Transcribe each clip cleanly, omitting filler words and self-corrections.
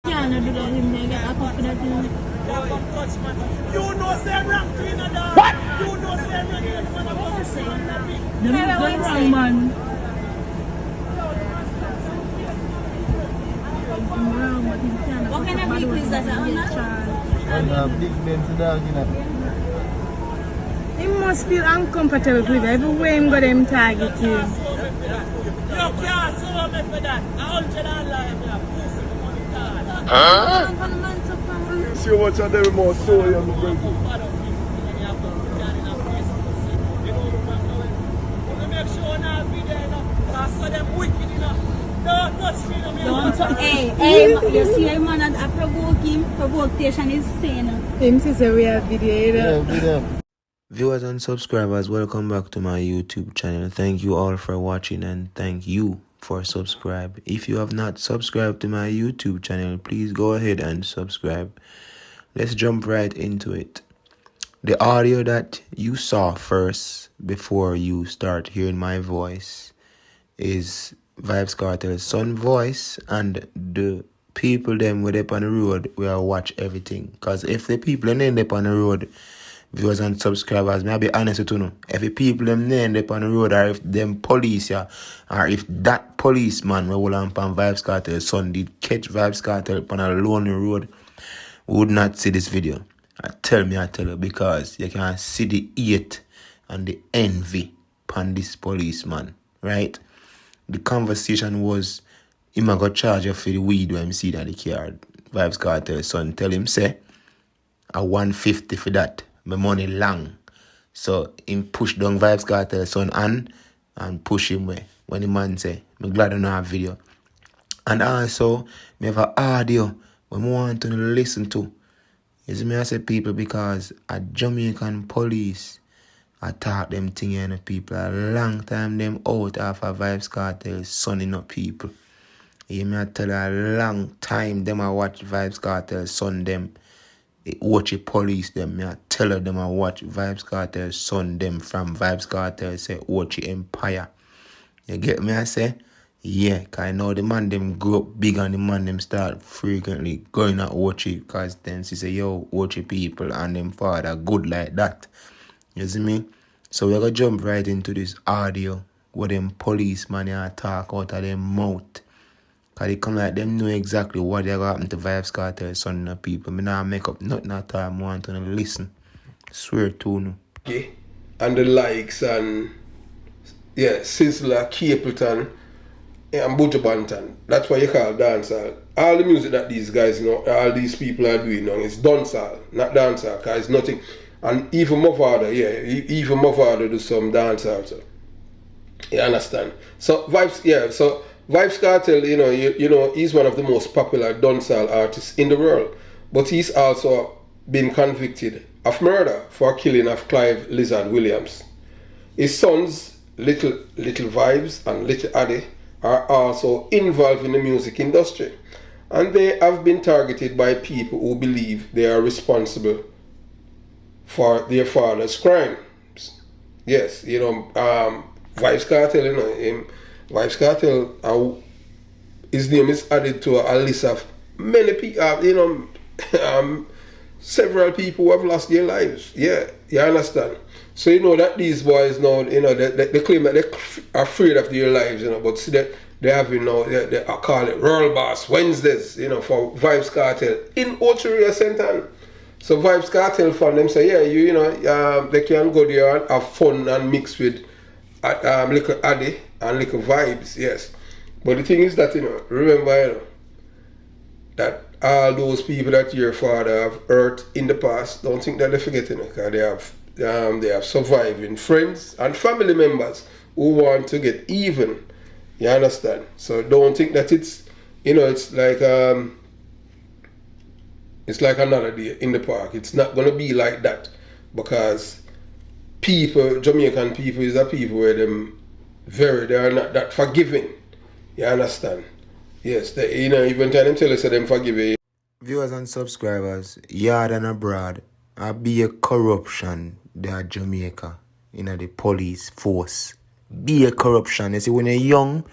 can't do that. Him they get a confident in him. You know say wrong to in a dog. What? You know say wrong to in a man. What you say? Them wrong man. Wrong, but he can't. What kind of vehicle is that? And big Benz dog, you know. He must feel uncomfortable with everywhere him got them target him. You can't sue me for that. $100 pussy money card. You see what you're doing more so young, baby. Make sure now be there enough. So them wicked enough. Don't touch me no more. Hey, you see a man that provoke him, provocation is saying. Him says we have video. Yeah, video. Viewers and subscribers, welcome back to my YouTube channel. Thank you all for watching and thank you for subscribe. If you have not subscribed to my YouTube channel, please go ahead and subscribe. Let's jump right into it. The audio that you saw first before you start hearing my voice is Vybz Kartel's son voice, and the people them with up on the road will watch everything. Cause if the people end up on the road, viewers and subscribers, may I be honest with you know, if the people them end up on the road, or if them police yeah, or if that policeman will on Vybz Kartel's son did catch Vybz Kartel on a lonely road, we would not see this video. I tell you, because you can see the hate and the envy upon this policeman, right? The conversation was, him a go charge you for the weed when him see that the car. Vybz Kartel's son tell him, say, a 150 for that. My money long. So him push down Vybz Kartel's son and push him away. When the man say, I'm glad I don't have video. And also, me have an audio when I want to listen to. You see me I say people, because a Jamaican police attack them thing and people a long time them out after Vybz Kartel sunning up people. You me I tell a long time them I watch Vybz Kartel son them. They watch the police them. Me I tell them I watch Vybz Kartel son them from Vybz Kartel say watch the empire. You get me I say? Yeah, cause I know the man them grow up big and the man them start frequently going at Ochi, cause them she say yo Ochi people and them father good like that. You see me? So we're gonna jump right into this audio where them policeman are talk out of them mouth. Cause they come like them know exactly what they're happening to Vybz Kartel son of people. Me not make up nothing at all. I want to listen. Swear to no. Okay. And the likes and yeah, Sizzler, Capleton and Buju Banton. That's why you call dancehall. All the music that these guys know, all these people are doing now is dancehall, not dancehall, because it's nothing. And even my father, even my father do some dancehall. So you understand? So Vybz Kartel, you know, he's one of the most popular dancehall artists in the world. But he's also been convicted of murder for killing of Clive Lizard Williams. His sons, Little Vybz and Little Addy, are also involved in the music industry, and they have been targeted by people who believe they are responsible for their father's crimes. Yes, you know, Vybz Kartel, you know, Vybz Kartel, his name is added to a list of many people, you know, several people who have lost their lives. Yeah, you understand? So you know that these boys now, you know, they claim that they're afraid of their lives, you know, but see that they have, you know, they call it Royal Boss Wednesdays, you know, for Vybz Kartel in Ocheria Center. So Vybz Kartel fan them say, yeah, you know, they can go there and have fun and mix with little Addy and little Vybz, yes. But the thing is that, you know, remember, you know, that all those people that your father have hurt in the past, don't think that they're forgetting it, because they have surviving friends and family members who want to get even. You understand? So don't think that it's, you know, it's like another day in the park. It's not gonna be like that, because people, Jamaican people, is a people where they are not that forgiving. You understand? Yes, they, you know, even time them tell us that them forgive you. Viewers and subscribers, yard and abroad, I be a corruption there at Jamaica, you know, the police force. Be a corruption. You see, when you're young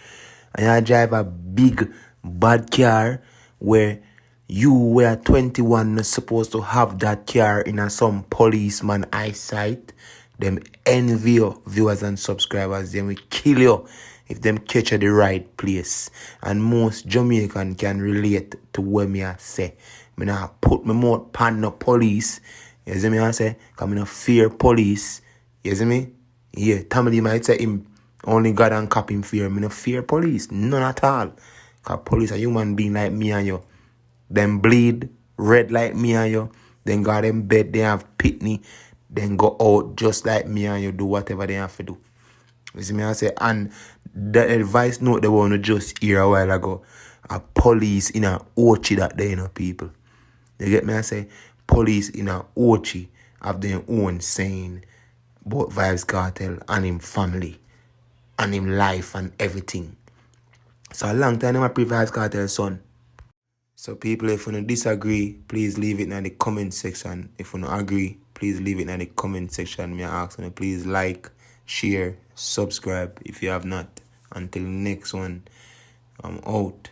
and you drive a big bad car where You were 21 not supposed to have that car in a some policeman eyesight. Them envy you, viewers and subscribers. Them will kill you if them catch you the right place. And most Jamaican can relate to what me I say. Me nah put my mouth pan no police. You see me I say? Cause me no fear police. You see me? Yeah, Tommy might say him only God and cop him fear. Me no fear police. None at all. Cause police are human being like me and you. Them bleed red like me and you. Then got them bed, they have pitney. Then go out just like me and you, do whatever they have to do. You see me I say? And the advice note they want to just hear a while ago. A police in a Ochi that they people. You get me I say? Police in a Ochi have their own saying about Vybz Kartel and him family and him life and everything. So a long time I pre Vybz Kartel son. So people, if you disagree, please leave it in the comment section. If you agree, please leave it in the comment section. Me ask you, please like, share, subscribe if you have not. Until next one, I'm out.